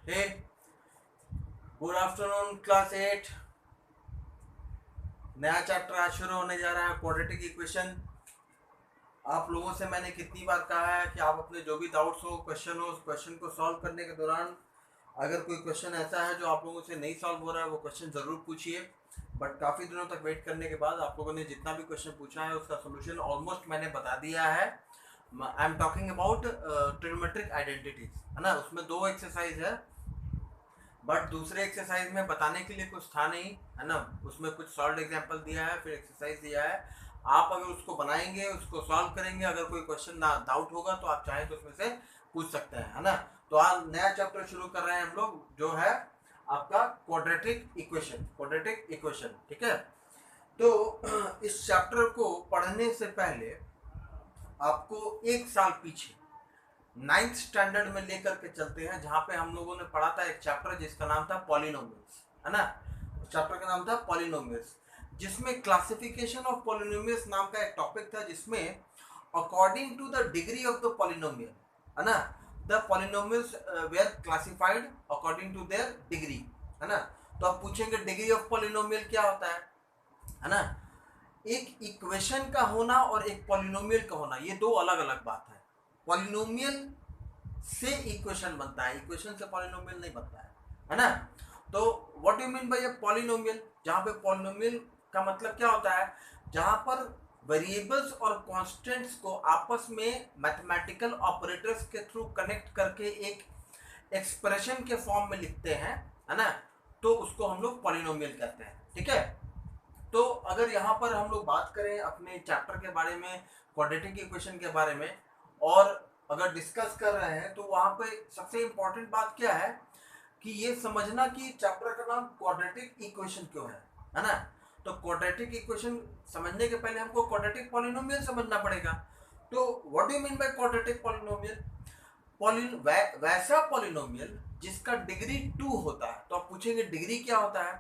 हे good afternoon class 8। नया chapter आज शुरू होने जा रहा है क्वाड्रेटिक इक्वेशन। आप लोगों से मैंने कितनी बार कहा है कि आप अपने जो भी डाउट्स हो उस क्वेश्चन को सॉल्व करने के दौरान अगर कोई क्वेश्चन ऐसा है जो आप लोगों से नहीं सॉल्व हो रहा है वो क्वेश्चन ज़रूर पूछिए। बट काफ़ी दिनों तक वेट करने के बाद आप लोगों ने जितना भी क्वेश्चन पूछा है उसका सोल्यूशन ऑलमोस्ट मैंने बता दिया है। I am talking about trigonometric identities, है ना। उसमें 2 एक्सरसाइज है, बट दूसरे एक्सरसाइज में बताने के लिए कुछ था नहीं, है ना। उसमें कुछ सॉल्व एग्जांपल दिया है, फिर एक्सरसाइज दिया है। आप अगर उसको बनाएंगे, उसको सॉल्व करेंगे, अगर कोई क्वेश्चन डाउट होगा तो आप चाहें तो उसमें से पूछ सकते हैं, है ना। तो आज नया चैप्टर शुरू कर रहे हैं हम लोग, जो है आपका क्वाड्रेटिक इक्वेशन, ठीक है। तो इस चैप्टर को पढ़ने से पहले आपको एक साल पीछे 9th स्टैंडर्ड में लेकर के चलते हैं, जहां पे हम लोगों ने पढ़ा था एक चैप्टर जिसका नाम था पॉलिनोमियल्स, है ना। उस चैप्टर का नाम था पॉलिनोमियल्स, जिसमें क्लासिफिकेशन ऑफ पॉलिनोमियल्स नाम का एक टॉपिक था, जिसमें according to the degree of the polynomial, है ना, the polynomials were classified according to their degree, है ना। तो आप पूछेंगे डिग्री ऑफ पॉलिनोमियल क्या होता है ना। एक इक्वेशन का होना और एक पॉलिनोमियल का होना, ये दो अलग अलग बात है। पॉलिनोमियल से इक्वेशन बनता है, इक्वेशन से पॉलिनोमियल नहीं बनता है ना। तो what do you mean bye polynomial? जहां पे पॉलिनोमियल का मतलब क्या होता है, जहां पर वेरिएबल्स और कांस्टेंट्स को आपस में मैथमेटिकल ऑपरेटर्स के थ्रू कनेक्ट करके एक एक्सप्रेशन के फॉर्म में लिखते हैं, है ना। तो उसको हम लोग पॉलिनोमियल कहते हैं, ठीक है। तो अगर यहाँ पर हम लोग बात करें अपने चैप्टर के बारे में, क्वाड्रेटिक इक्वेशन के बारे में, और अगर डिस्कस कर रहे हैं, तो वहाँ पे सबसे इम्पोर्टेंट बात क्या है कि ये समझना कि चैप्टर का नाम क्वाड्रेटिक इक्वेशन क्यों है ना। तो क्वाड्रेटिक इक्वेशन समझने के पहले हमको क्वाड्रेटिक पॉलिनोमियल समझना पड़ेगा। तो what do you mean by quadratic polynomial? वैसा पॉलिनोमियल जिसका डिग्री 2 होता है। तो आप पूछेंगे डिग्री क्या होता है,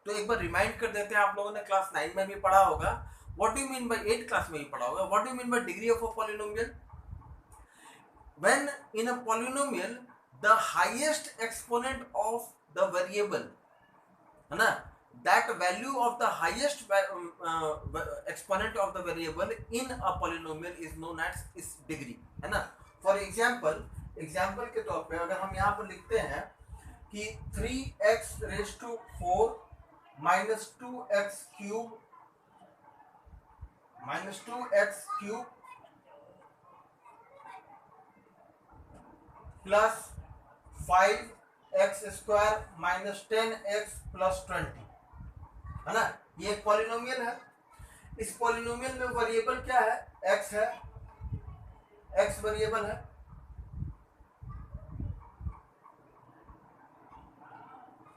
तो एक बार रिमाइंड कर देते हैं, आप लोगों ने क्लास 9 में भी पढ़ा होगा। What do you mean bye 8 class में भी पढ़ा होगा। What do you mean bye degree of a polynomial? When in a polynomial the highest exponent of the variable, है ना, that value of the highest exponent of the variable in a polynomial is known as its degree, है ना। For example के तौर पे अगर हम यहाँ पर लिखते हैं कि 3x raise to 4 minus 2x cube plus 5x² minus 10x plus 20, है ना। ये एक पॉलिनोमियल है। इस पॉलिनोमियल में वेरिएबल क्या है? x है, x वेरिएबल है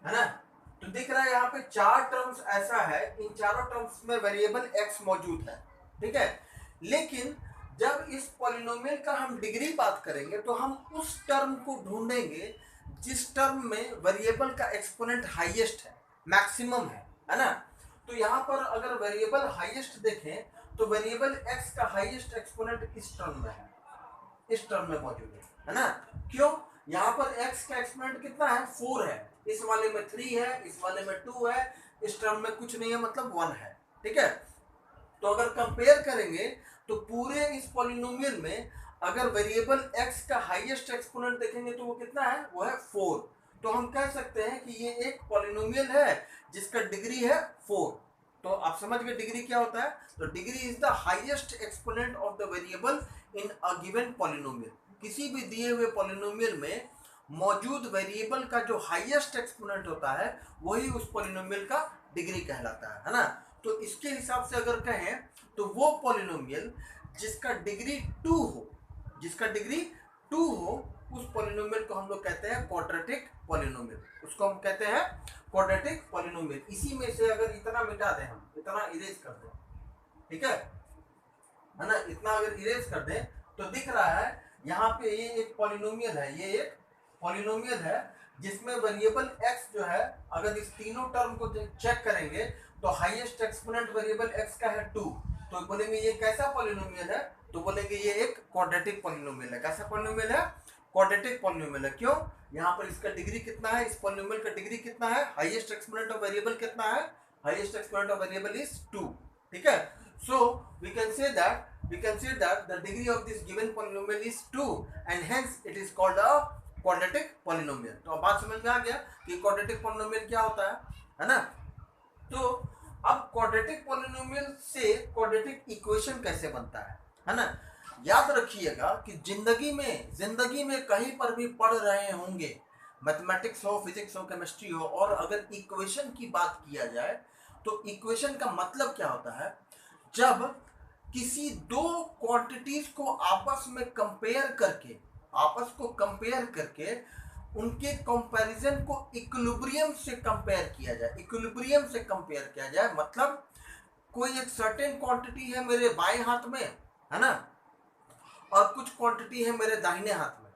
ना। तो दिख रहा है यहाँ पे 4 टर्म्स ऐसा है, इन चारों टर्म्स में वेरिएबल x मौजूद है, ठीक है। लेकिन जब इस पॉलिनोमियल का हम डिग्री बात करेंगे तो हम उस टर्म को ढूंढेंगे जिस टर्म में वेरिएबल का एक्सपोनेंट हाईएस्ट है, मैक्सिमम है ना। तो यहाँ पर अगर वेरिएबल हाईएस्ट देखें तो वेरिएबल x का हाईएस्ट एक्सपोनेंट इस टर्म में है, इस टर्म में मौजूद है ना। क्यों? यहाँ पर x का एक्सपोनेंट कितना है? 4 है, इस वाले में 3 है, इस वाले में 2 है, इस टर्म में कुछ नहीं है, मतलब 1 है, ठीक है। तो अगर कंपेयर करेंगे तो पूरे इस पॉलिनोमियल में अगर वेरिएबल x का हाईएस्ट एक्सपोनेंट देखेंगे तो वो कितना है? वो है 4। तो हम कह सकते हैं कि ये एक पॉलिनोमियल है जिसका डिग्री है 4। तो आप समझ गए डिग्री क्या होता है। तो degree is the highest exponent of the variable in a given polynomial. किसी भी दिए हुए पॉलिनोमियल में मौजूद वेरिएबल का जो हाईएस्ट एक्सपोनेंट होता है वही उस पॉलिनोमियल का डिग्री कहलाता है ना। तो इसके हिसाब से अगर कहें तो वो पॉलिनोमियल जिसका डिग्री 2 हो, जिसका डिग्री 2 हो, उस पॉलिनोमियल को हम लोग कहते हैं क्वाड्रेटिक पॉलिनोमियल। उसको हम कहते हैं क्वाड्रेटिक पॉलिनोमियल। इसी में से अगर इतना मिटा दें, हम इतना इरेज कर दें, ठीक है ना, इतना अगर इरेज कर दें तो दिख रहा है यहाँ पे ये एक पॉलिनोमियल है, ये एक पॉलिनोमियल है जिसमें वेरिएबल x जो है, अगर इस तीनों टर्म को चेक करेंगे तो हाईएस्ट एक्सपोनेंट वेरिएबल x का है 2। तो बोलेंगे ये कैसा पॉलिनोमियल है? तो बोलेंगे ये एक क्वाड्रेटिक पॉलिनोमियल है। कैसा पॉलिनोमियल है? क्वाड्रेटिक पॉलिनोमियल है। क्यों? यहाँ पर इसका डिग्री कितना है, इस पॉलिनोमियल का डिग्री कितना है, हाईएस्ट एक्सपोनेंट ऑफ वेरिएबल कितना है, highest exponent of variable is 2। ठीक है, so we can say that the degree of this given polynomial is 2 and hence it is called a quadratic polynomial. तो अब बात समझ में आ गया कि क्वाड्रेटिक पॉलिनोमियल क्या होता है ना। तो अब क्वाड्रेटिक पॉलिनोमियल से क्वाड्रेटिक इक्वेशन कैसे बनता है ना। याद रखिएगा कि जिंदगी में कहीं पर भी पढ़ रहे होंगे, मैथमेटिक्स हो, फिजिक्स हो, केमिस्ट्री हो, और अगर इक्वेशन की बात किया जाए तो इक्वेशन का मतलब क्या होता है, जब किसी दो क्वांटिटीज को आपस में कंपेयर करके उनके कंपैरिजन को इक्विलिब्रियम से कंपेयर किया जाए। मतलब कोई एक सर्टेन क्वांटिटी है मेरे बाएं हाथ में, है ना, और कुछ क्वांटिटी है मेरे दाहिने हाथ में,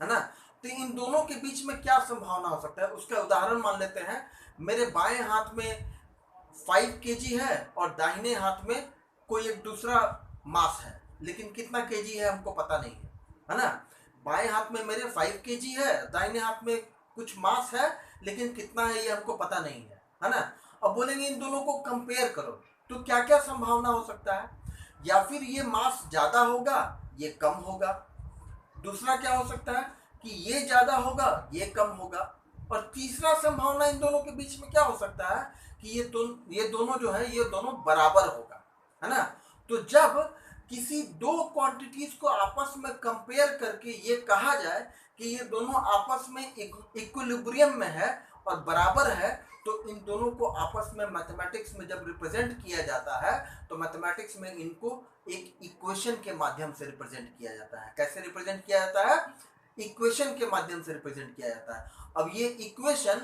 है ना। तो इन दोनों के बीच में क्या संभावना हो सकता है, उसका उदाहरण मान लेते हैं। मेरे बाएं हाथ में 5 kg है और दाहिने हाथ में कोई एक दूसरा मास है, लेकिन कितना केजी है हमको पता नहीं है ना। बाएं हाथ में मेरे 5 kg है, दाहिने हाथ में कुछ मास है, लेकिन कितना है ये हमको पता नहीं है ना। अब बोलेंगे इन दोनों को कंपेयर करो, तो क्या क्या संभावना हो सकता है, या फिर ये मास ज्यादा होगा, ये कम होगा। दूसरा क्या हो सकता है कि ये ज्यादा होगा, ये कम होगा। और तीसरा संभावना इन दोनों के बीच में क्या हो सकता है कि ये दोनों जो है ये दोनों बराबर होगा, है ना। तो जब किसी दो क्वांटिटीज को आपस में कंपेयर करके ये कहा जाए कि ये दोनों आपस में इक्विलिब्रियम में है और बराबर है, तो इन दोनों को आपस में मैथमेटिक्स में जब रिप्रेजेंट किया जाता है तो मैथमेटिक्स में इनको एक इक्वेशन के माध्यम से रिप्रेजेंट किया जाता है। कैसे रिप्रेजेंट किया जाता है? इक्वेशन के माध्यम से रिप्रेजेंट किया जाता है। अब ये इक्वेशन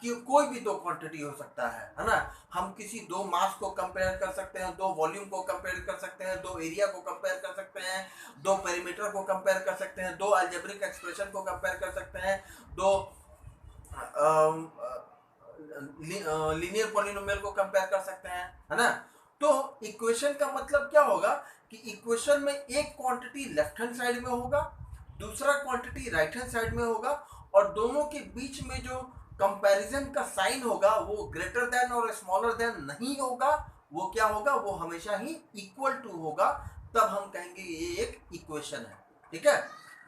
कि कोई भी दो क्वांटिटी हो सकता है ना। हम किसी दो मास को कंपेयर कर सकते हैं, दो वॉल्यूम को कंपेयर कर सकते हैं, दो एरिया को कंपेयर कर सकते हैं, दो पेरीमीटर को कंपेयर कर सकते हैं, दो अलजेब्रिक एक्सप्रेशन को कंपेयर कर सकते हैं, दो लीनियर पॉलिनोमियल को कंपेयर कर सकते हैं, है ना। तो इक्वेशन का मतलब क्या होगा कि इक्वेशन में एक क्वांटिटी लेफ्ट हैंड साइड में होगा, दूसरा क्वांटिटी राइट हैंड साइड में होगा, और दोनों के बीच में जो कंपैरिजन का साइन होगा वो ग्रेटर देन और स्मॉलर देन नहीं होगा, वो क्या होगा, वो हमेशा ही इक्वल टू होगा। तब हम कहेंगे ये एक इक्वेशन है। ठीक है,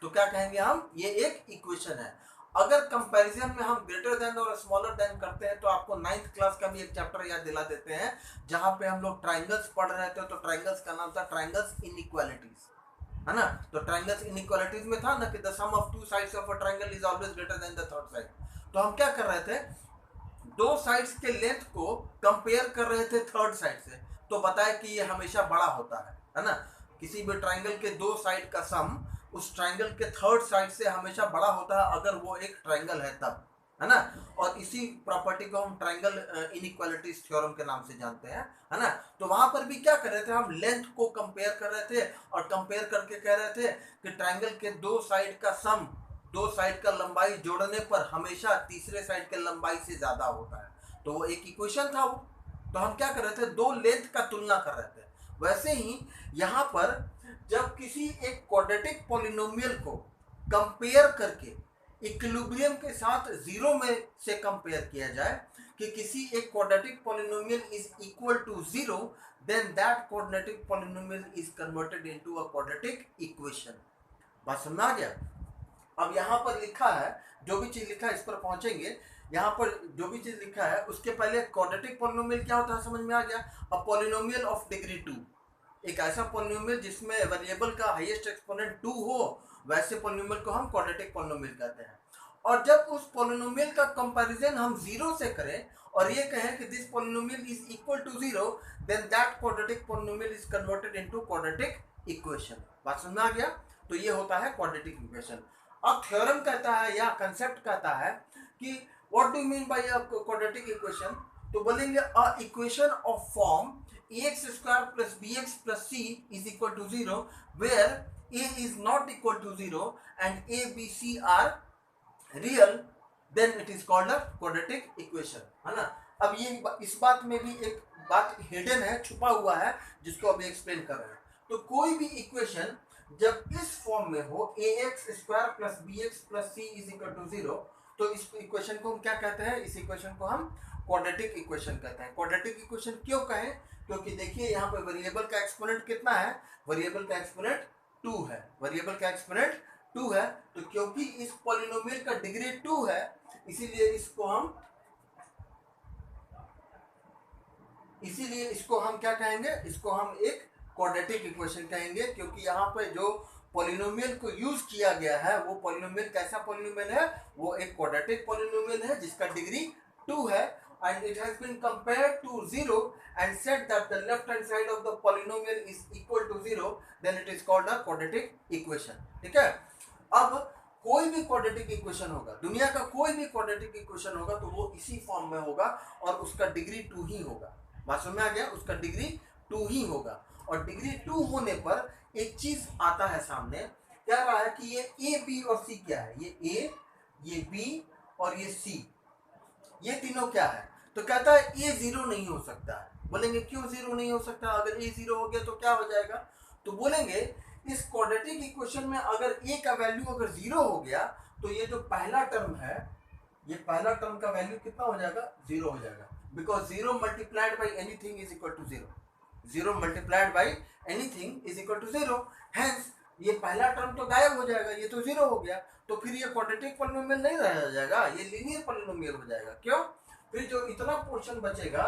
तो क्या कहेंगे हम, ये एक इक्वेशन है। अगर कंपैरिजन में हम ग्रेटर देन और स्मॉलर देन करते हैं तो आपको 9th क्लास का भी एक चैप्टर याद दिला देते हैं जहां पे हम लोग ट्रायंगल्स पढ़ रहे थे। तो ट्रायंगल्स का नाम था ट्रायंगल्स इनइक्वालिटीज, है ना। तो ट्रायंगल्स इनइक्वालिटीज में था ना कि the sum of two sides of a triangle is always greater than the third side. तो हम क्या कर रहे थे, दो साइड्स के लेंथ को कंपेयर कर रहे थे थर्ड साइड से, तो बताया कि ये हमेशा बड़ा होता है ना। किसी भी ट्रायंगल के दो साइड का सम उस ट्रायंगल के थर्ड साइड से हमेशा बड़ा होता है अगर वो एक ट्रायंगल है तब, है ना। और इसी प्रॉपर्टी को हम ट्रायंगल इनइक्वालिटीज थ्योरम के नाम से जानते हैं, है ना। तो वहां पर भी क्या कर रहे थे, हम लेंथ को कंपेयर कर रहे थे और कंपेयर करके कह रहे थे कि ट्रायंगल के दो साइड का सम, दो साइड का लंबाई जोड़ने पर हमेशा तीसरे साइड के लंबाई से ज्यादा होता है। तो वो एक इक्वेशन था वो। तो हम क्या कर रहे थे, दो लेंथ का तुलना कर रहे थे। वैसे ही यहाँ पर जब किसी एक क्वाड्रेटिक पॉलिनोमियल को कंपेयर करके इक्विलिब्रियम के साथ जीरो में से कंपेयर किया जाए कि किसी एक quadratic polynomial is equal to zero, then that quadratic polynomial is converted into a quadratic equation. बात समझ आ गया? अब यहाँ पर लिखा है, जो भी चीज लिखा है इस पर पहुंचेंगे। यहाँ पर जो भी चीज लिखा है उसके पहले क्वाड्रेटिक पॉलिनोमियल क्या होता है समझ में आ गया। अ पॉलिनोमियल ऑफ डिग्री 2, एक ऐसा पॉलिनोमियल जिसमें वेरिएबल का हाईएस्ट एक्सपोनेंट 2 हो, वैसे पॉलिनोमियल को हम क्वाड्रेटिक पॉलिनोमियल कहते हैं। और जब उस पॉलिनोमियल का कंपैरिजन हम जीरो से करें और ये कहें कि this polynomial is equal to zero, then that quadratic polynomial is converted into quadratic equation. बात समझ में आ गया? तो ये होता है क्वाड्रेटिक इक्वेशन। अब थ्योरम कहता है या कंसेप्ट कहता है कि what do you mean bye a quadratic equation. तो बोलेंगे अ equation of form ax square plus bx plus c is equal to 0 where a is not equal to 0 and a b c are real, then it is called a quadratic equation, है ना। अब ये इस बात में भी एक बात हिडन है, छुपा हुआ है, जिसको अभी एक्सप्लेन कर रहे हैं। तो कोई भी इक्वेशन जब इस फॉर्म में हो ax square plus bx plus c is equal to 0, तो इस इक्वेशन को हम क्या कहते हैं? इस इक्वेशन को हम क्वाड्रेटिक इक्वेशन कहते हैं। क्वाड्रेटिक इक्वेशन क्यों कहें? क्योंकि देखिए यहाँ पे वेरिएबल का एक्सपोनेंट कितना है? वेरिएबल का एक्सपोनेंट 2 है। वेरिएबल का एक्सपोनेंट 2 है, तो क्योंकि इस पॉलिनोमियल का डिग्री 2 है, इसीलिए इसको हम क्या कहेंगे? इसको हम एक क्वाड्रेटिक इक्वेशन कहेंगे, क्योंकि यहाँ पे जो पॉलिनोमियल को यूज किया गया है वो पॉलिनोमियल कैसा पॉलिनोमियल है? वो एक क्वाड्रेटिक पॉलिनोमियल है जिसका डिग्री 2 है, and it has been compared to 0 and said that the left hand side of the polynomial is equal to 0, then it is called a quadratic equation। ठीक है? अब कोई भी क्वाड्रेटिक इक्वेशन होगा, दुनिया का कोई भी क्वाड्रेटिक इक्वेशन होगा, तो वो इसी फॉर्म में होगा और उसका डिग्री 2 ही होगा। बात समझ में आ गया? उसका डिग्री 2 ही होगा। और डिग्री 2 होने पर एक चीज आता है सामने, क्या रहा है कि ये ए बी और सी क्या है? ये ए, ये बी और ये सी, ये तीनों क्या है? तो कहता है ए 0 नहीं हो सकता है। बोलेंगे क्यों 0 नहीं हो सकता? अगर ए 0 हो गया तो क्या हो जाएगा? तो बोलेंगे इस क्वाड्रेटिक इक्वेशन में अगर ए का वैल्यू अगर 0 हो गया तो ये जो पहला टर्म है, ये पहला टर्म का वैल्यू कितना हो जाएगा? 0 हो जाएगा, because 0 multiplied by anything is equal to 0। 0 multiplied by anything is equal to 0। Hence ये पहला टर्म तो गायब हो जाएगा, ये तो 0 हो गया, तो फिर ये क्वाड्रेटिक पॉलिनोमियल नहीं रह जाएगा, ये लीनियर पॉलिनोमियल हो जाएगा। क्यों? फिर जो इतना पोर्शन बचेगा,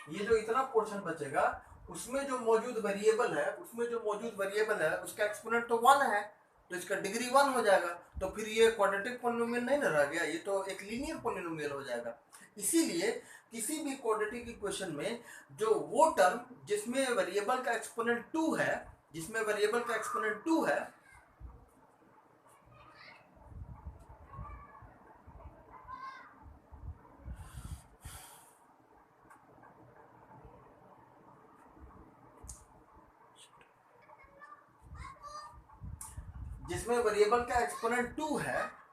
ये जो इतना पोर्शन बचेगा, उसमें जो मौजूद वेरिएबल है, उसका एक्सपोनेंट तो 1 है, तो इसका डिग्री 1 हो जाएगा, तो फिर ये क्वाड्रेटिक पॉलिनोमियल नहीं ना रह गया, ये तो एक लीनियर पॉलिनोमियल हो जाएगा। इसीलिए किसी भी क्वाड्रेटिक इक्वेशन में जो वो टर्म जिसमें वेरिएबल का एक्सपोनेंट 2 है, जिसमें वेरिएबल का एक्सपोनेंट 2 है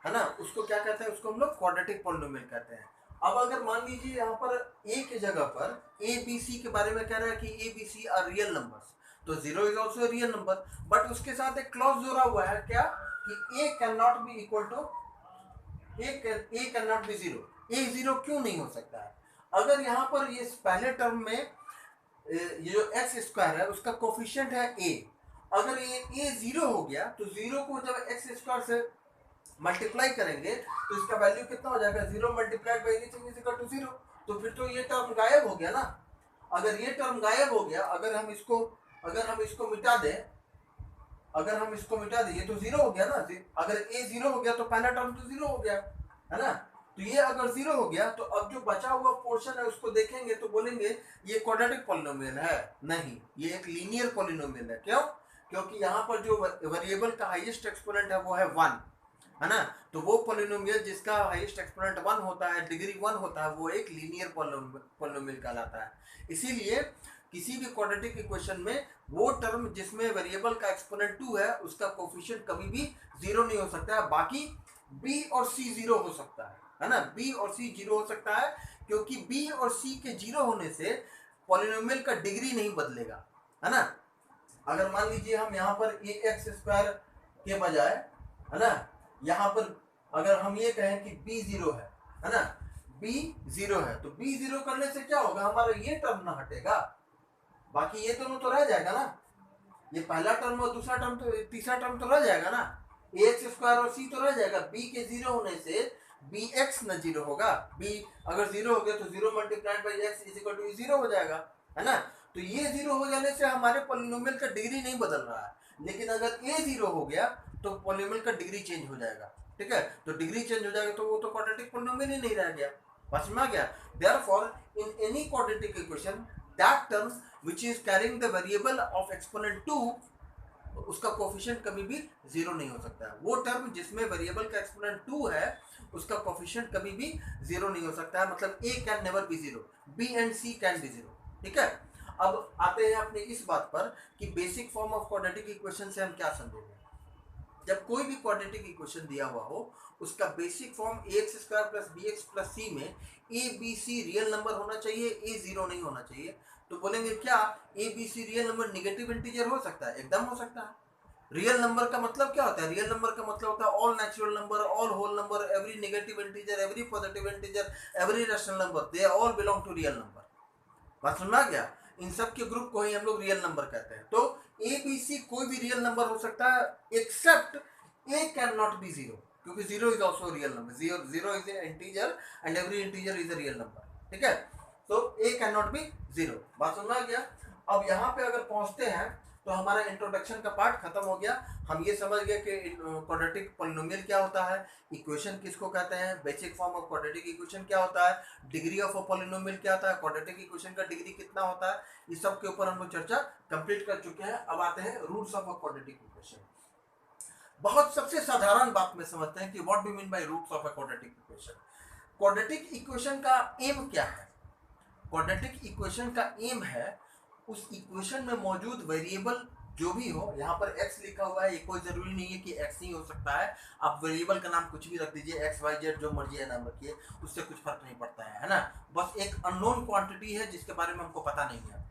ना, उसको क्या कहते हैं? उसको हम लोग क्वाड्रेटिक पॉलिनोमियल कहते हैं। अब अगर मान लीजिए यहाँ पर ए की जगह पर ए बी सी के बारे में कह रहा है कि A B C are real numbers, तो 0 is also real number, but उसके साथ एक क्लॉज जोड़ा हुआ है, क्या? कि A can not be equal to A can not be 0। A 0 क्यों नहीं हो सकता है? अगर यहाँ पर ये पहले टर्म में ये जो एक्स स्क्वायर है उसका कोफिशिएंट है ए, अगर ये 0 हो गया तो 0 को जब एक्स स्क्वायर से मल्टीप्लाई करेंगे तो इसका वैल्यू कितना हो जाएगा? 0 multiplied by anything is equal to 0। तो फिर तो ये टर्म गायब हो गया ना। अगर ये टर्म गायब हो गया, अगर हम इसको मिटा दें, ये तो 0 हो गया ना। अगर ए 0 हो गया तो पहला टर्म तो 0 हो गया, है ना। तो ये अगर 0 हो गया तो अब जो बचा हुआ पोर्शन है उसको देखेंगे तो बोलेंगे ये क्वाड्रेटिक पॉलिनोमियल है। नहीं, ये एक लीनियर पॉलिनोमियल है। क्यों? क्योंकि यहाँ पर जो वेरिएबल का हाईएस्ट एक्सपोनेंट है वो है 1, है ना। तो वो पॉलिनोमियल जिसका हाईएस्ट एक्सपोनेंट 1 होता है, डिग्री 1 होता है, वो एक लीनियर पॉलिनोमियल कहलाता है। इसीलिए किसी भी क्वाड्रेटिक इक्वेशन में वो टर्म जिसमें वेरिएबल का एक्सपोनेंट 2 है उसका कोफिशिएंट कभी भी 0 नहीं हो सकता है। बाकी b और c 0 हो सकता है ना। b और c 0 हो सकता है क्योंकि b और c के 0 होने से पॉलिनोमियल का डिग्री नहीं बदलेगा, है ना। अगर मान लीजिए हम यहाँ पर ax स्क्वायर के बजाय, है ना, यहाँ पर अगर हम ये कहें कि b 0 है ना, b 0 है, तो b 0 करने से क्या होगा? हमारा ये टर्म ना हटेगा, बाकी ये दोनों तो रह जाएगा ना। ये पहला टर्म और दूसरा टर्म तो, तीसरा टर्म तो रह जाएगा ना। ax स्क्वायर और c तो रह जाएगा। b के 0 होने से bx न 0 होगा। b अगर 0 हो गया तो 0 multiplied by x is equal to 0 हो जाएगा, है ना। तो ये 0 हो जाने से हमारे पॉलिनोमियल का डिग्री नहीं बदल रहा है। लेकिन अगर a 0 हो गया तो पॉलिनोमियल का डिग्री चेंज हो जाएगा, ठीक है। तो डिग्री चेंज हो जाएगा तो वो तो क्वाड्रेटिक पॉलिनोमियल ही नहीं रह गया। समझ में आ गया? Therefore in any quadratic equation that term which is carrying the variable of exponent 2, उसका कोफिशिएंट कभी भी 0 नहीं हो सकता है। वो टर्म जिसमें वेरिएबल का एक्सपोनेंट 2 है उसका कोफिशिएंट कभी भी 0 नहीं हो सकता है। मतलब a can never be 0, b and c can be 0, ठीक है। अब आते हैं अपने इस बात पर कि basic form of quadratic equation से हम क्या समझेंगे। जब कोई भी क्वाड्रेटिक इक्वेशन दिया हुआ हो उसका basic form ax square plus bx plus c में a b c real number होना चाहिए, a 0 नहीं होना चाहिए। तो बोलेंगे क्या a b c real number negative integer हो सकता है? एकदम हो सकता है। रियल नंबर का मतलब क्या होता है? रियल नंबर का मतलब होता है all natural number, all whole number, every negative integer, every positive integer, every rational number, they all belong to real number. बात समझ आ गया? इन सब के ग्रुप को ही हम लोग रियल नंबर कहते हैं। तो ए बी सी कोई भी रियल नंबर हो सकता है except A can not be zero, क्योंकि zero is also real number, zero is a integer and every integer is a real number, ठीक है? तो A can not be zero. बात समझ आ गया? अब यहाँ पे अगर पहुंचते हैं तो हमारा इंट्रोडक्शन का पार्ट खत्म हो गया। हम ये समझ गए कि क्वाड्रेटिक पॉलिनोमियल क्या होता है, इक्वेशन किसको कहते हैं, basic form of quadratic equation क्या होता है, डिग्री ऑफ अ पॉलिनोमियल क्या होता है, क्वाड्रेटिक इक्वेशन का डिग्री कितना होता है, इस सब के ऊपर हम लोग चर्चा कंप्लीट कर चुके हैं। अब आते हैं roots of a quadratic equation. बहुत सबसे साधारण बात में समझते हैं कि what do mean by roots of a quadratic equation. Quadratic equation का एम क्या है? क्वाड्रेटिक इक्वेशन का एम है उस इक्वेशन में मौजूद वेरिएबल जो भी हो, यहाँ पर x लिखा हुआ है, ये कोई जरूरी नहीं है कि x ही हो सकता है, आप वेरिएबल का नाम कुछ भी रख दीजिए, x y z जो मर्जी है नाम रखिए, उससे कुछ फर्क नहीं पड़ता है ना? बस एक अननोन क्वांटिटी है जिसके बारे में हमको पता नहीं है,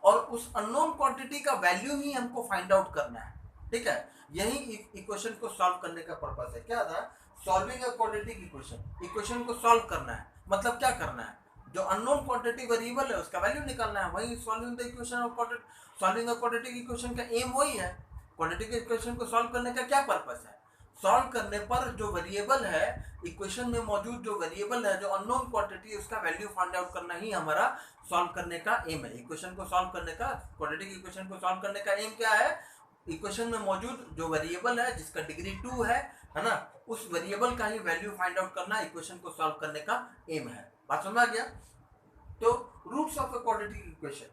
और उस अननोन क्वांटिटी का वैल्यू ही हमको फाइंड आउट करना है, ठीक है? यही इक्वेशन को सॉल्व करने का पर्पस है। क्या था? Solving a quadratic equation. Equation को सॉल्व करना है, मतलब क्या करना है? जो अननोन क्वांटिटी वेरिएबल है उसका वैल्यू निकालना है, वही solving the equation of quadratic, solving a quadratic equation का एम वही है। क्वाड्रेटिक इक्वेशन को सॉल्व करने का क्या पर्पस है? सॉल्व करने पर जो वेरिएबल है, इक्वेशन में मौजूद जो वेरिएबल है, जो अननोन क्वांटिटी, उसका वैल्यू फाइंड आउट करना ही हमारा सॉल्व करने का एम है। इक्वेशन को सॉल्व करने का, क्वाड्रेटिक इक्वेशन को सॉल्व करने का एम क्या है? इक्वेशन में मौजूद जो वेरिएबल है जिसका डिग्री 2 है ना, उस वेरिएबल का ही वैल्यू फाइंड आउट करना इक्वेशन को सॉल्व करने का एम है। बात समझ आ गया? तो roots of a quadratic equation.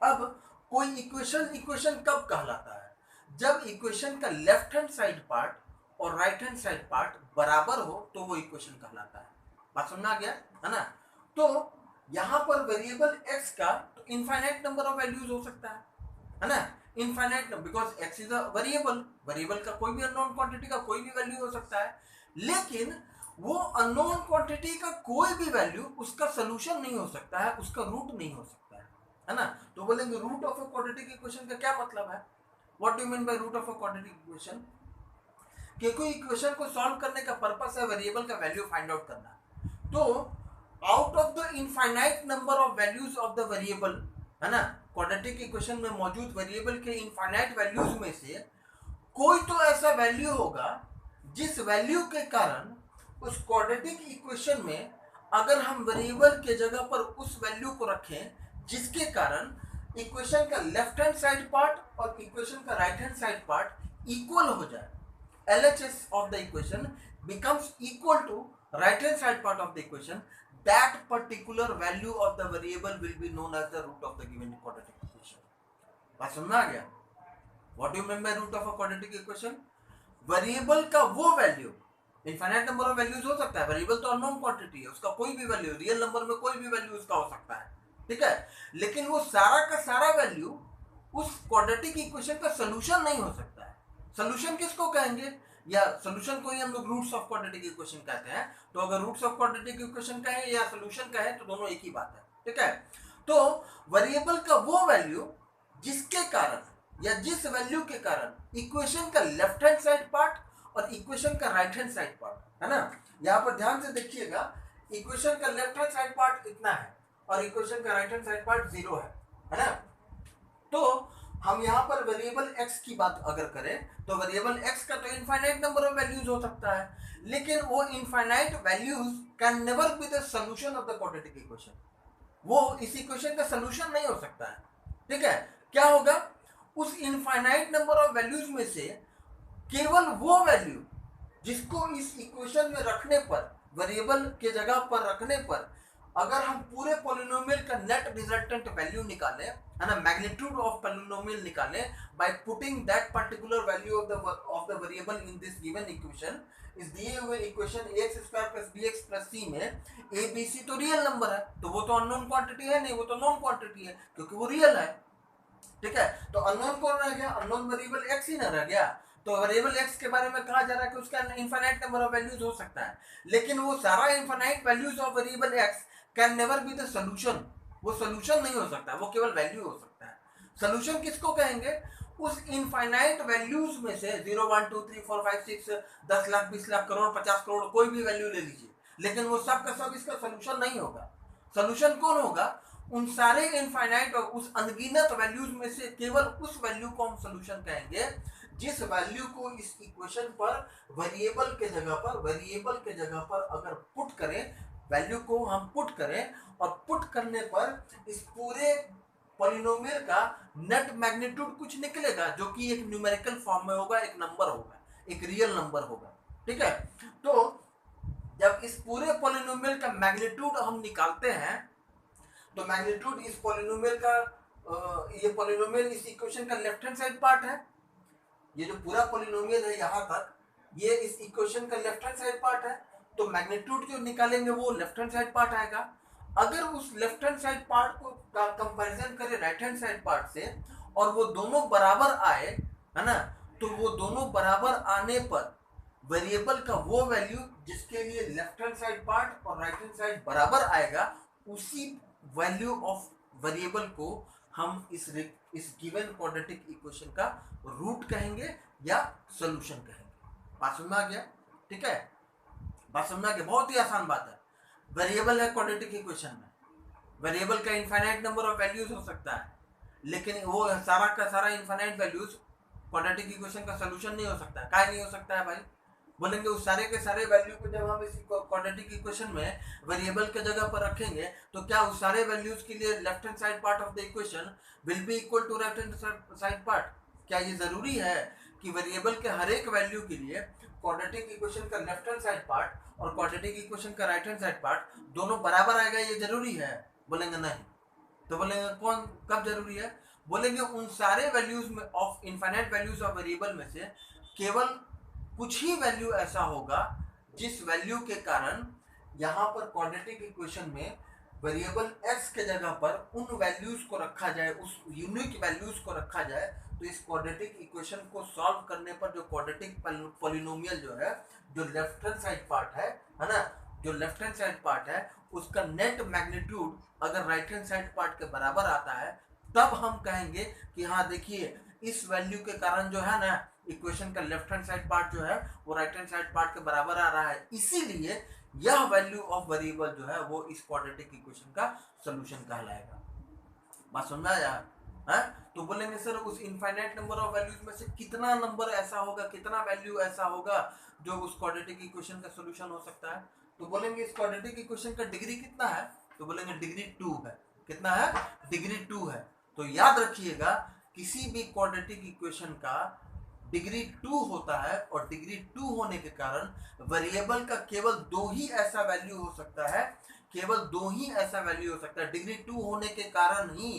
अब कोई इक्वेशन कब कहलाता है? जब इक्वेशन का लेफ्ट हैंड साइड पार्ट और राइट हैंड साइड पार्ट बराबर हो तो वो इक्वेशन कहलाता है। बात समझ आ गया है ना? तो यहां पर वेरिएबल x का तो इनफाइनाइट नंबर ऑफ वैल्यूज हो सकता है ना? Infinite number, because x is a variable का कोई भी अननोन क्वांटिटी का कोई भी वैल्यू हो सकता है, लेकिन वो अननोन क्वांटिटी का कोई भी वैल्यू उसका सोल्यूशन नहीं हो सकता है, उसका रूट नहीं हो सकता है ना? तो बोलेंगे root of a quadratic equation का क्या मतलब है? What do you mean by root of a quadratic equation? कि कोई इक्वेशन को सॉल्व करने का पर्पस है वेरिएबल का वैल्यू फाइंड आउट करना। तो out of the infinite number of values of the variable, है ना, क्वाड्रेटिक इक्वेशन में मौजूद वेरिएबल के इनफाइनाइट वैल्यूज में से कोई तो ऐसा वैल्यू होगा जिस वैल्यू के कारण उस क्वाड्रेटिक इक्वेशन में अगर हम वेरिएबल के जगह पर उस वैल्यू को रखें जिसके कारण इक्वेशन का लेफ्ट हैंड साइड पार्ट और इक्वेशन का right hand side part equal हो जाए, LHS of the equation becomes equal to right hand side part of the equation, that particular value of the variable will be known as the root of the given quadratic equation. बात समझ आ गया? What do you mean by root of a quadratic equation? Variable का वो value, infinite number of values हो सकता है, variable तो अननोन क्वांटिटी है, उसका कोई भी वैल्यू, रियल नंबर में कोई भी वैल्यू उसका हो सकता है, ठीक है? लेकिन वो सारा का सारा वैल्यू उस क्वाड्रेटिक इक्वेशन का सोल्यूशन नहीं हो सकता है। सोल्यूशन किसको कहेंगे? या सोल्यूशन को ही हम लोग रूट्स ऑफ क्वाड्रेटिक इक्वेशन कहते हैं। तो अगर रूट्स ऑफ क्वाड्रेटिक इक्वेशन कहें या सोल्यूशन कहें तो दोनों एक ही बात है, ठीक है? तो वेरिएबल का वो वैल्यू जिसके कारण या जिस वैल्यू के कारण इक्वेशन का लेफ्ट हैंड साइड पार्ट और इक्वेशन का राइट हैंड साइड पार्ट, है ना, यहाँ पर ध्यान से देखिएगा, इक्वेशन का लेफ्ट हैंड साइड पार्ट इतना है और इक्वेशन का राइट हैंड साइड पार्ट 0 है ना? तो हम यहाँ पर वेरिएबल x की बात अगर करें तो वेरिएबल x का तो इनफाइनाइट नंबर ऑफ वैल्यूज हो सकता है, लेकिन वो infinite values can never be the solution of the quadratic equation. वो इस इक्वेशन का सॉल्यूशन नहीं हो सकता है, ठीक है? क्या होगा? उस इनफाइनाइट नंबर ऑफ वैल्यूज में से केवल वो वैल्यू जिसको इस इक्वेशन में रखने पर, वेरिएबल के जगह पर रखने पर, अगर हम पूरे पॉलिनोमियल का नेट रिजल्टेंट वैल्यू निकालें, है ना, मैग्नीट्यूड ऑफ पॉलिनोमियल निकालें by putting that particular value of the variable in this given equation, इस दिए हुए इक्वेशन ax² + bx + c में a b c तो रियल नंबर है, तो वो तो अननोन क्वांटिटी है नहीं, वो तो नॉन क्वांटिटी है क्योंकि वो रियल है, ठीक है? तो अननोन कौन रह गया? अननोन वेरिएबल x ही ना रह गया। तो वेरिएबल x के बारे में कहा जा रहा है कि उसका इनफाइनाइट नंबर ऑफ वैल्यूज हो सकता है, लेकिन वो सारा infinite values of variable x can never be the solution. वो सॉल्यूशन नहीं हो सकता, वो केवल वैल्यू हो सकता है। सॉल्यूशन किसको कहेंगे? उस इनफाइनाइट वैल्यूज में से 0 1 2 3 4 5 6 10 लाख 20 लाख करोड़ 50 करोड़ कोई भी वैल्यू ले लीजिए, लेकिन वो सब का सब इसका सोल्यूशन नहीं होगा। सोल्यूशन कौन होगा? उन सारे इनफाइनाइट और उस अनगिनत वैल्यूज में से केवल उस वैल्यू को हम सोल्यूशन कहेंगे जिस वैल्यू को इस इक्वेशन पर वेरिएबल के जगह पर अगर पुट करें, वैल्यू को हम पुट करें और पुट करने पर इस पूरे पॉलिनोमियल का नेट मैग्नीट्यूड कुछ निकलेगा जो कि एक न्यूमेरिकल फॉर्म में होगा, एक नंबर होगा, एक रियल नंबर होगा। ठीक है, तो जब इस पूरे पॉलिनोमियल का मैग्नीट्यूड हम निकालते हैं तो मैग्नीट्यूड इस पॉलिनोमियल का ये पॉलिनोमियल इस इक्वेशन का लेफ्ट हैंड साइड पार्ट है। ये जो पूरा पॉलिनोमियल है यहाँ तक, ये इस इक्वेशन का लेफ्ट हैंड साइड पार्ट है, तो मैग्नीट्यूड जो निकालेंगे वो लेफ्ट हैंड साइड पार्ट आएगा। अगर उस लेफ्ट हैंड साइड पार्ट को का कंपैरिजन करें राइट हैंड साइड पार्ट से और वो दोनों बराबर आए, है ना, तो वो दोनों बराबर आने पर वेरिएबल का वो वैल्यू जिसके लिए लेफ्ट हैंड साइड पार्ट और राइट हैंड साइड बराबर आएगा, उसी वैल्यू ऑफ वेरिएबल को हम इस गिवन क्वाड्रेटिक इक्वेशन का रूट कहेंगे या सॉल्यूशन कहेंगे। बात समझ में आ गया? ठीक है, बात समझ में आ गया? बहुत ही आसान बात है। वेरिएबल है क्वाड्रेटिक इक्वेशन में, वेरिएबल का इनफाइनाइट नंबर ऑफ वैल्यूज हो सकता है, लेकिन वो सारा का सारा इनफाइनाइट वैल्यूज क्वाड्रेटिक इक्वेशन का सॉल्यूशन नहीं हो सकता है। क्या नहीं हो सकता है भाई? बोलेंगे उस सारे के सारे वैल्यू को जब हम इस क्वाड्रेटिक इक्वेशन में वेरिएबल के जगह पर रखेंगे तो क्या उस सारे वैल्यूज के लिए left hand side part of the equation will be equal to right hand side part? क्या ये जरूरी है कि वेरिएबल के हर एक वैल्यू के लिए क्वाड्रेटिक इक्वेशन का लेफ्ट हैंड साइड पार्ट और क्वाड्रेटिक इक्वेशन का राइट हैंड साइड पार्ट दोनों बराबर आएगा? ये जरूरी है? बोलेंगे नहीं। तो बोलेंगे कौन कब जरूरी है? बोलेंगे उन सारे वैल्यूज में of infinite values of variable में से केवल कुछ ही वैल्यू ऐसा होगा जिस वैल्यू के कारण यहाँ पर क्वाड्रेटिक इक्वेशन में वेरिएबल x के जगह पर उन वैल्यूज को रखा जाए, उस यूनिक वैल्यूज को रखा जाए, तो इस क्वाड्रेटिक इक्वेशन को सॉल्व करने पर जो क्वाड्रेटिक पॉलिनोमियल जो है, जो लेफ्ट हैंड साइड पार्ट है ना, जो लेफ्ट हैंड साइड पार्ट है उसका नेट मैग्नीट्यूड अगर राइट हैंड साइड पार्ट के बराबर आता है, तब हम कहेंगे कि हाँ देखिए इस वैल्यू के कारण जो है ना इक्वेशन का लेफ्ट हैंड साइड पार्ट जो है वो राइट हैंड साइड पार्ट के बराबर आ रहा है, इसीलिए यह वैल्यू ऑफ वेरिएबल जो है वो इस क्वाड्रेटिक इक्वेशन का सॉल्यूशन कहलाएगा। बात समझ में आया? है? तो बोलेंगे सर उस इनफाइनाइट नंबर ऑफ वैल्यूज में से कितना नंबर ऐसा होगा, कितना वैल्यू ऐसा होगा जो उस क्वाड्रेटिक इक्वेशन का सॉल्यूशन हो सकता है? तो बोलेंगे इस क्वाड्रेटिक इक्वेशन का डिग्री कितना है? तो बोलेंगे डिग्री 2 है। कितना है? डिग्री 2 है। तो याद रखिएगा किसी भी क्वाड्रेटिक इक्वेशन का डिग्री 2 होता है और डिग्री 2 होने के कारण वेरिएबल का केवल दो ही ऐसा वैल्यू हो सकता है, केवल दो ही ऐसा वैल्यू हो सकता है। डिग्री 2 होने के कारण ही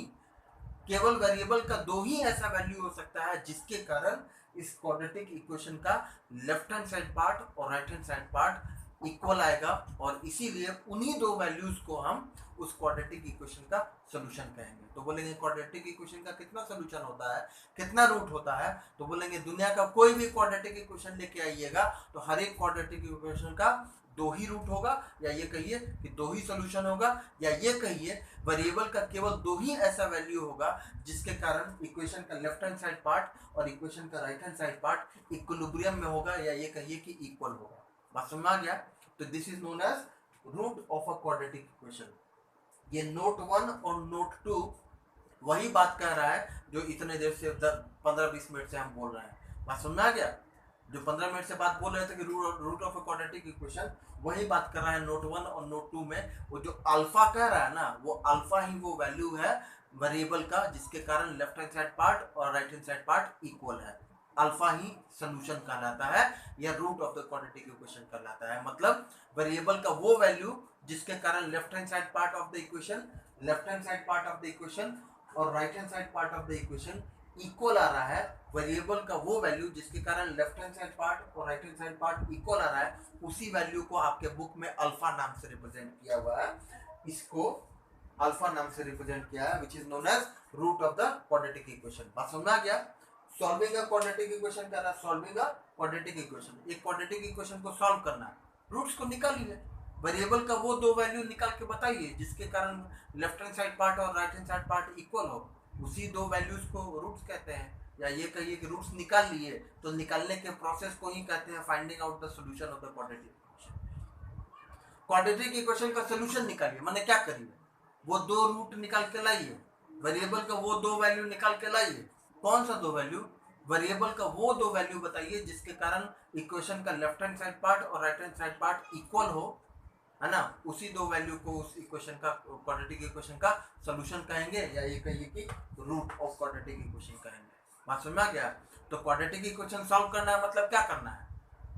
केवल वेरिएबल का दो ही ऐसा वैल्यू हो सकता है जिसके कारण इस क्वाड्रेटिक इक्वेशन का लेफ्ट हैंड साइड पार्ट और right hand side part equal आएगा, और इसीलिए उन्हीं दो वैल्यूज को हम उस क्वाड्रेटिक इक्वेशन का सॉल्यूशन कहेंगे। तो बोलेंगे क्वाड्रेटिक इक्वेशन का कितना सॉल्यूशन होता है, कितना रूट होता है? तो बोलेंगे दुनिया का कोई भी क्वाड्रेटिक इक्वेशन लेके आइएगा तो हर एक क्वाड्रेटिक इक्वेशन का दो ही रूट होगा, या ये कहिए कि दो ही सॉल्यूशन होगा, या ये कहिए वेरिएबल का केवल दो ही ऐसा वैल्यू होगा जिसके कारण इक्वेशन का लेफ्ट हैंड साइड पार्ट और इक्वेशन का right hand side part equilibrium में होगा, या ये कहिए कि इक्वल होगा। बात समझ में आ गया? तो this is known as root of a quadratic equation. ये नोट 1 और नोट 2 वही बात कह रहा है जो इतने देर से 15-20 मिनट से हम बोल रहे हैं। बात समझ में आ गया? जो 15 मिनट से बात बोल रहे थे कि root of a quadratic equation, वही बात कर रहा है नोट 1 और नोट 2 में। वो जो अल्फा कह रहा है ना, वो अल्फा ही वो वैल्यू है वेरिएबल का जिसके कारण लेफ्ट हैंड साइड पार्ट और right hand side part equal है। अल्फा ही सॉल्यूशन कहलाता है या root of the quadratic equation कहलाता है। मतलब वेरिएबल का वो वैल्यू जिसके कारण left hand side part of the equation और right hand side part of the equation equal आ रहा है। वेरिएबल का वो वैल्यू जिसके कारण लेफ्ट हैंड साइड पार्ट और right hand side part equal आ रहा है, उसी वैल्यू को आपके बुक में अल्फा नाम से रिप्रेजेंट किया हुआ है। इसको अल्फा नाम से रिप्रेजेंट किया है, which is known as root of the quadratic equation. बात समझ आ गया? सॉल्विंग अ क्वाड्रेटिक इक्वेशन क्या है? सॉल्विंग अ क्वाड्रेटिक इक्वेशन, एक क्वाड्रेटिक इक्वेशन को सॉल्व करना है। रूट्स को निकालिए, वेरिएबल का वो दो वैल्यू निकाल के बताइए जिसके कारण लेफ्ट हैंड साइड पार्ट और right hand side part equal हो, उसी दो वैल्यूज को रूट्स कहते हैं। या ये कहिए कि रूट्स निकाल लिए, तो निकालने के प्रोसेस को ही कहते हैं finding out the solution of the quadratic equation. Quadratic equation का सॉल्यूशन निकालिए, माने क्या करिए, वो दो रूट निकाल के लाइए, वेरिएबल का वो दो वैल्यू निकाल के लाइए। कौन सा दो वैल्यू? वेरिएबल का वो दो वैल्यू बताइए जिसके कारण इक्वेशन का लेफ्ट हैंड साइड पार्ट और right hand side part equal हो, है ना। उसी दो वैल्यू को उस इक्वेशन का, क्वाड्रेटिक इक्वेशन का सॉल्यूशन कहेंगे, या ये कहिए कि रूट ऑफ क्वाड्रेटिक इक्वेशन कहेंगे। बात समझ में आ गया? तो क्वाड्रेटिक इक्वेशन सॉल्व करना है मतलब क्या करना है?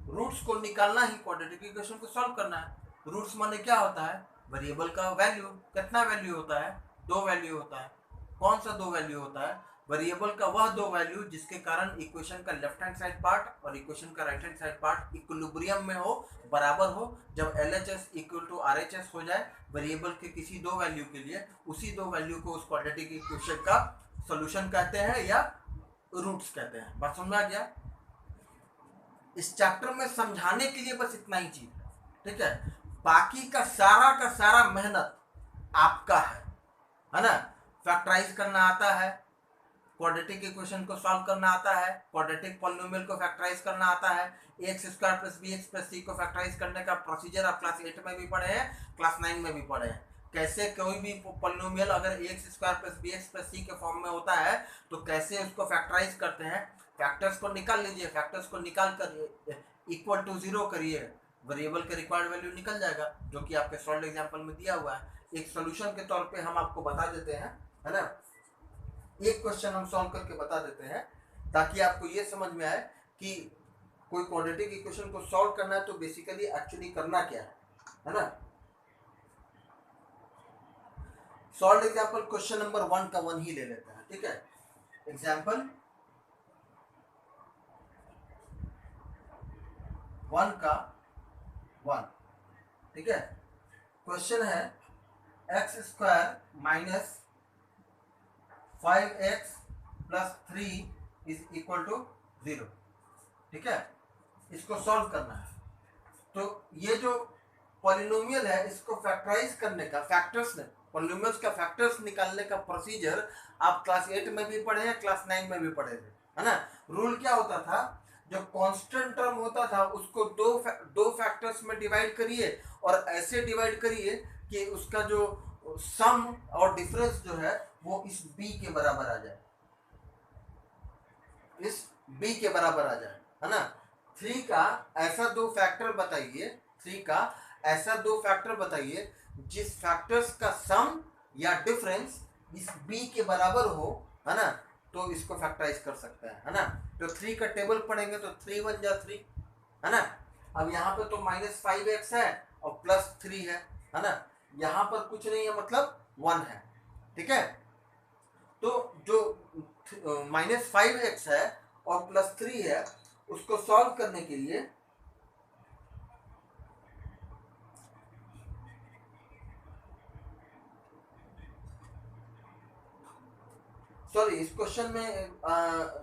रूट्स को निकालना ही क्वाड्रेटिक इक्वेशन को सॉल्व करना है। रूट्स माने क्या होता है? वेरिएबल का वैल्यू। कितना वैल्यू होता है? दो वैल्यू होता है। कौन सा दो वैल्यू होता है? वेरिएबल का वह दो वैल्यू जिसके कारण इक्वेशन का लेफ्ट हैंड साइड पार्ट और इक्वेशन का right hand side part equilibrium में हो, बराबर हो। जब LHS इक्वल टू RHS हो जाए वेरिएबल के किसी दो वैल्यू के लिए, उसी दो वैल्यू को उस क्वाड्रेटिक इक्वेशन का सॉल्यूशन कहते हैं या रूट्स कहते हैं। बात समझ में आ गया? इस चैप्टर में समझाने के लिए बस इतना ही चीज है, ठीक है। बाकी का सारा मेहनत आपका है ना। फैक्टराइज करना आता है, क्वाड्रेटिक इक्वेशन को सॉल्व करना आता है, क्वाड्रेटिक पॉलिनोमियल को फैक्टराइज करना आता है, ax² + bx + c को फैक्टराइज करने का प्रोसीजर आप क्लास 8 में भी पढ़े हैं, क्लास 9 में भी पढ़े हैं। कैसे कोई भी पॉलिनोमियल अगर ax² + bx + c के फॉर्म में होता है तो कैसे उसको फैक्टराइज करते हैं। फैक्टर्स को निकाल लीजिए, फैक्टर्स को निकाल कर इक्वल टू 0 करिए, वेरिएबल का रिक्वायर्ड वैल्यू निकल जाएगा, जो कि आपके सॉल्व एग्जांपल में दिया हुआ है। एक सॉल्यूशन के तौर पे हम आपको बता देते हैं, है ना। एक क्वेश्चन हम सॉल्व करके बता देते हैं ताकि आपको ये समझ में आए कि कोई क्वाड्रेटिक इक्वेशन को सॉल्व करना है तो बेसिकली एक्चुअली करना क्या है ना। सॉल्व एग्जांपल क्वेश्चन नंबर 1 का 1 ही ले लेते हैं, ठीक है। एग्जांपल 1 का 1, ठीक है। क्वेश्चन है x² - 5x + 3 = 0, ठीक है। इसको सॉल्व करना है। तो ये जो पॉलिनोमियल है इसको फैक्टराइज करने का, फैक्टर्स ने पॉलिनोमियल्स का फैक्टर्स निकालने का प्रोसीजर आप क्लास 8 में भी पढ़े हैं, क्लास 9 में भी पढ़े थे, है ना। रूल क्या होता था? जो कांस्टेंट टर्म होता था उसको दो फैक्टर्स में डिवाइड करिए और ऐसे डिवाइड करिए कि उसका जो सम और डिफरेंस जो है वो इस b के बराबर आ जाए, इस b के बराबर आ जाए, है ना। 3 का ऐसा दो फैक्टर बताइए, 3 का ऐसा दो फैक्टर बताइए जिस फैक्टर्स का सम या डिफरेंस इस b के बराबर हो, है ना, तो इसको फैक्टराइज कर सकते हैं, है ना। तो 3 का टेबल पढ़ेंगे तो 3 × 1 = 3, है ना। अब यहाँ पे तो -5x है और +3 है ना। यहाँ पर कुछ नहीं है मतलब 1 है, ठीक है। तो जो -5x है और +3 है उसको सॉल्व करने के लिए सॉरी, इस क्वेश्चन में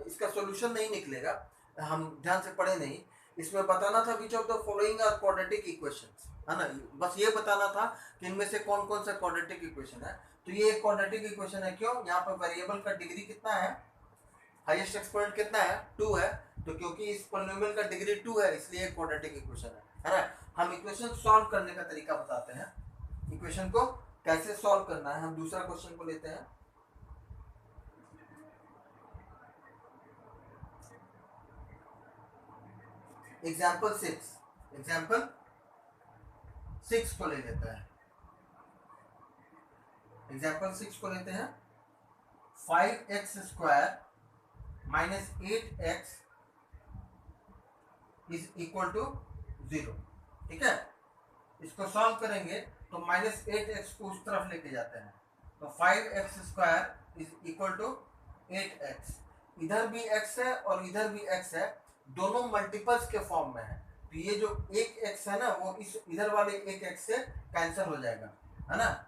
इसका सॉल्यूशन नहीं निकलेगा, हम ध्यान से पढ़े नहीं। इसमें बताना था which of the following are quadratic equations, है ना। बस ये बताना था कि इनमें से कौन कौन सा क्वाड्रेटिक इक्वेशन है। तो ये एक क्वाड्रेटिक इक्वेशन है, क्यों? यहाँ पर वेरिएबल का डिग्री कितना है, हाईएस्ट एक्सपोनेंट कितना है, 2 है। तो क्योंकि इस पॉलिनोमियल का डिग्री 2 है इसलिए क्वाड्रेटिक इक्वेशन है ना। हम इक्वेशन सॉल्व करने का तरीका बताते हैं, इक्वेशन को कैसे सॉल्व करना है। हम दूसरा क्वेश्चन को लेते हैं। एग्जाम्पल 6 को ले लेते हैं। एग्जाम्पल 6 को लेते हैं। 5x² - 8x = 0, ठीक है। इसको सॉल्व करेंगे तो -8x को उस तरफ लेके जाते हैं तो 5x² = 8x। इधर भी x है और इधर भी x है, दोनों मल्टीपल्स के फॉर्म में है। तो ये जो एक x है ना वो इस इधर वाले एक x से कैंसिल हो जाएगा, है ना।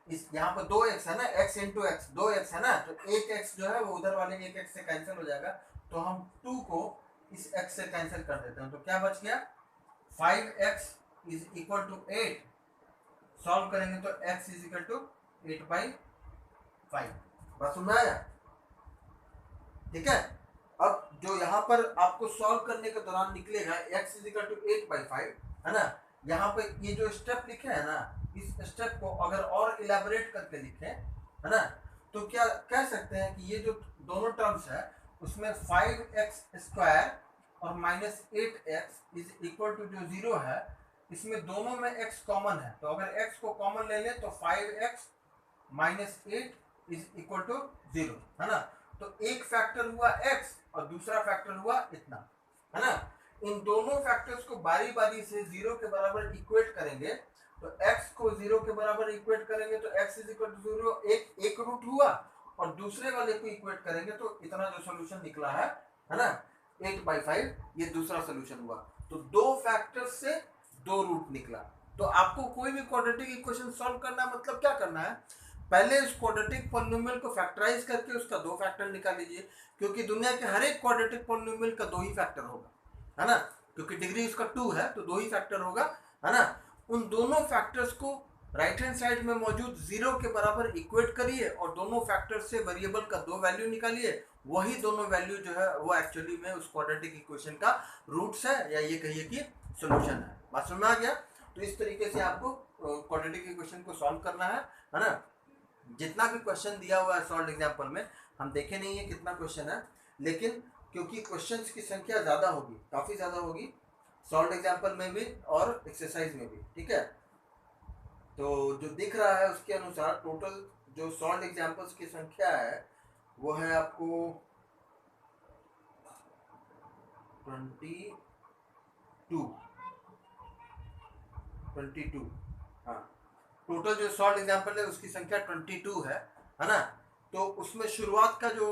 इस यहाँ पर 2x है ना, x × x 2x है ना, तो एक x जो है वो उधर वाले एक x से कैंसिल हो जाएगा। तो हम 2 को इस x से कैंसिल कर देते हैं तो क्या बच गया, 5x = 8। सॉल्व करेंगे तो x = 8/5। बस सुन में आया, ठीक है। अब जो यहाँ पर आपको सॉल्व करने के दौरान निकलेगा x इज इक्वल टू 8/5, है ना। यहाँ पे ये जो स्टेप लिखे है ना, इस स्टेप को अगर और इलेबोरेट करके लिखे, है ना, तो क्या कह सकते हैं कि ये जो दोनों टर्म्स है उसमें 5x² और -8x इज इक्वल टू जो 0 है, इसमें दोनों में x कॉमन है, तो अगर x को कॉमन ले लें तो 5x -8 इज इक्वल टू 0, है ना। तो एक फैक्टर हुआ x और दूसरा फैक्टर हुआ इतना, है ना। इन दोनों फैक्टर्स को बारी बारी से 0 के बराबर इक्वेट करेंगे, तो x को 0 के बराबर इक्वेट करेंगे तो x इज इक्वल टू 0 एक रूट हुआ, और दूसरे वाले को इक्वेट करेंगे तो इतना जो सोल्यूशन निकला है ना, 8/5, ये दूसरा सोल्यूशन हुआ। तो दो फैक्टर से दो रूट निकला। तो आपको कोई भी क्वाड्रेटिक इक्वेशन सॉल्व करना मतलब क्या करना है, पहले उस क्वाड्रेटिक पॉलिनोमियल को फैक्टराइज करके उसका दो फैक्टर निकाल लीजिए, क्योंकि दुनिया के हर एक क्वाड्रेटिक पॉलिनोमियल का दो ही फैक्टर होगा, है ना, क्योंकि डिग्री उसका 2 है तो दो ही फैक्टर होगा, है ना। उन दोनों फैक्टर्स को राइट हैंड साइड में मौजूद 0 के बराबर इक्वेट करिए और दोनों फैक्टर से वेरिएबल का दो वैल्यू निकालिए, वही दोनों वैल्यू जो है वो एक्चुअली में उस क्वाड्रेटिक इक्वेशन का रूट्स है, या ये कहिए कि सॉल्यूशन है। बात समझ में आ गया। तो इस तरीके से आपको क्वाड्रेटिक इक्वेशन को सॉल्व करना है ना। जितना भी क्वेश्चन दिया हुआ है सॉल्व एग्जाम्पल में, हम देखे नहीं है कितना क्वेश्चन है, लेकिन क्योंकि क्वेश्चंस की संख्या ज़्यादा होगी, काफ़ी ज़्यादा होगी सॉल्व एग्जाम्पल में भी और एक्सरसाइज में भी, ठीक है। तो जो दिख रहा है उसके अनुसार टोटल जो सॉल्व एग्जाम्पल्स की संख्या है वो है आपको 22। हाँ, टोटल जो सॉल्व एग्जाम्पल है उसकी संख्या 22 है ना। तो उसमें शुरुआत का जो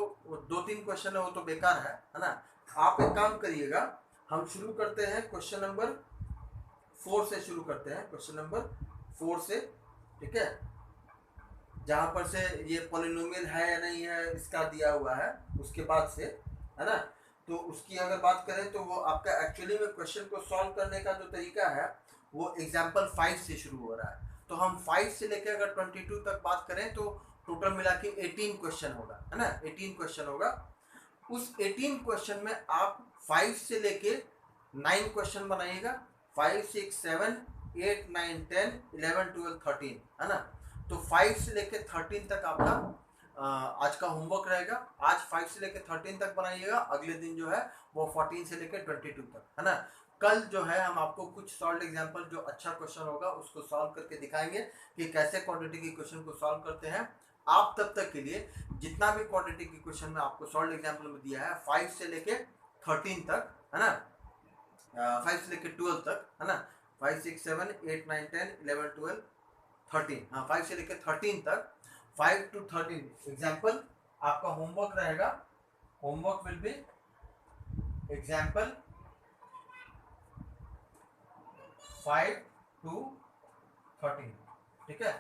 2-3 क्वेश्चन है वो तो बेकार है ना। आप एक काम करिएगा, हम शुरू करते हैं क्वेश्चन नंबर 4 से शुरू करते हैं, क्वेश्चन नंबर 4 से, ठीक है, जहाँ पर से ये पॉलिनोमियल है या नहीं है इसका दिया हुआ है, उसके बाद से, है ना। तो उसकी अगर बात करें तो वो आपका एक्चुअली में क्वेश्चन को सॉल्व करने का जो तरीका है वो एग्जाम्पल 5 से शुरू हो रहा है। तो हम 5 से लेकर अगर 22 तक बात करें तो टोटल मिला के 18 क्वेश्चन होगा, है ना, 18 क्वेश्चन होगा। उस 18 क्वेश्चन में आप 5 से लेके 9 क्वेश्चन बनाइएगा, 5, 6, 7, 8, 9, 10, 11, 12, 13, है ना। तो 5 से लेके 13 तक आपका आज का होमवर्क रहेगा। आज 5 से लेके 13 तक बनाइएगा, अगले दिन जो है वो 14 से लेके 22 तक, है ना। कल जो है हम आपको कुछ सॉल्व एग्जाम्पल जो अच्छा क्वेश्चन होगा उसको सॉल्व करके दिखाएंगे कि कैसे क्वाड्रेटिक इक्वेशन को सॉल्व करते हैं। आप तब तक के लिए जितना भी क्वाड्रेटिक इक्वेशन में आपको सॉल्व एग्जाम्पल में दिया है 5 से लेके 13 तक, है ना, 5 से लेके 12 तक, है ना, 5, 6, 7, 8, 9, 10, 11, 12, 13, हाँ 5 से लेके 13 तक, 5 to 13 एग्जाम्पल आपका होमवर्क रहेगा। Homework will be example 5 to 13, ठीक है,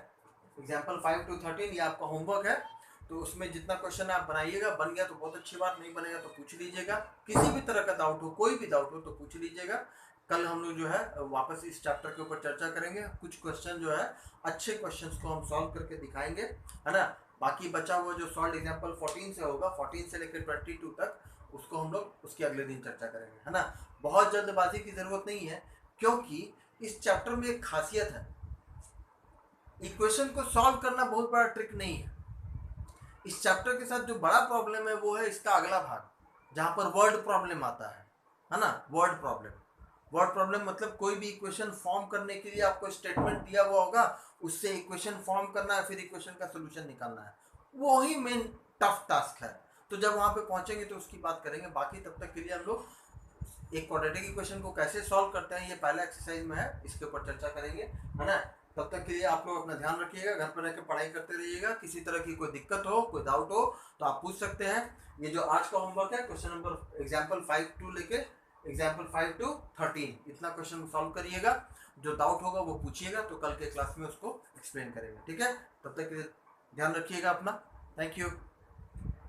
एग्जाम्पल 5 to 13 ये आपका होमवर्क है। तो उसमें जितना क्वेश्चन आप बनाइएगा, बन गया तो बहुत अच्छी बात, नहीं बनेगा तो पूछ लीजिएगा, किसी भी तरह का डाउट हो, कोई भी डाउट हो तो पूछ लीजिएगा। कल हम लोग जो है वापस इस चैप्टर के ऊपर चर्चा करेंगे, कुछ क्वेश्चन जो है अच्छे क्वेश्चंस को हम सॉल्व करके दिखाएंगे, है ना। बाकी बचा हुआ जो सॉल्व एग्जाम्पल 14 से होगा, 14 से लेकर 22 तक, उसको हम लोग उसके अगले दिन चर्चा करेंगे, है ना। बहुत जल्दबाजी की ज़रूरत नहीं है, क्योंकि इस चैप्टर में एक खासियत है, इक्वेशन को सॉल्व करना बहुत बड़ा ट्रिक नहीं है। इस चैप्टर के साथ जो बड़ा प्रॉब्लम है वो है इसका अगला भाग, जहाँ पर वर्ड प्रॉब्लम आता है ना। वर्ड प्रॉब्लम मतलब कोई भी इक्वेशन फॉर्म करने के लिए आपको स्टेटमेंट दिया हुआ होगा, उससे इक्वेशन फॉर्म करना है, फिर इक्वेशन का सोल्यूशन निकालना है, वो ही मेन टफ टास्क है। तो जब वहाँ पे पहुँचेंगे तो उसकी बात करेंगे। बाकी तब तक के लिए हम लोग एक क्वाड्रेटिक इक्वेशन को कैसे सॉल्व करते हैं ये पहला एक्सरसाइज में है, इसके ऊपर चर्चा करेंगे, है ना। तब तक के लिए आप लोग अपना ध्यान रखिएगा, घर पर रहकर पढ़ाई करते रहिएगा। किसी तरह की कोई दिक्कत हो, कोई डाउट हो तो आप पूछ सकते हैं। ये जो आज का होमवर्क है क्वेश्चन नंबर एग्जाम्पल 5 to लेके एग्जाम्पल 5 to 13, इतना क्वेश्चन सॉल्व करिएगा। जो डाउट होगा वो पूछिएगा, तो कल के क्लास में उसको एक्सप्लेन करेंगे, ठीक है। तब तक के लिए ध्यान रखिएगा अपना। Thank you.